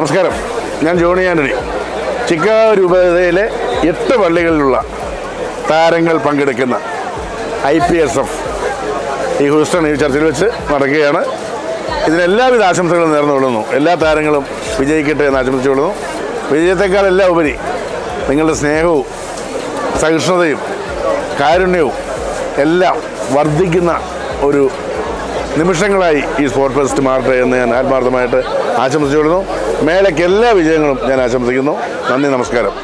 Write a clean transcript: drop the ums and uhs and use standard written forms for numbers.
നമസ്കാരം, ഞാൻ Johnny Antony. Chicago രൂപതയിലെ 8 പള്ളികളിലുള്ള താരങ്ങൾ പങ്കെടുക്കുന്ന IPSF ഈ ഹൂസ്റ്റൺ ഈ ചർച്ചിൽ വെച്ച് നടക്കുകയാണ്. ഇതിനെല്ലാവിധ ആശംസകളും നേർന്നുകൊള്ളുന്നു. എല്ലാ താരങ്ങളും വിജയിക്കട്ടെ എന്ന് ആശംസിച്ചുകൊള്ളുന്നു. വിജയത്തെക്കാളെല്ലാം ഉപരി നിങ്ങളുടെ സ്നേഹവും സഹിഷ്ണുതയും കാരുണ്യവും എല്ലാം വർദ്ധിക്കുന്ന ഒരു നിമിഷങ്ങളായി ഈ സ്പോർട്സ് ഫെസ്റ്റ് മാറട്ടെ എന്ന് ഞാൻ ആത്മാർത്ഥമായിട്ട് ആശംസിച്ചുകൊള്ളുന്നു. മേലേക്ക് എല്ലാ വിജയങ്ങളും ഞാൻ ആശംസിക്കുന്നു. നന്ദി, നമസ്കാരം.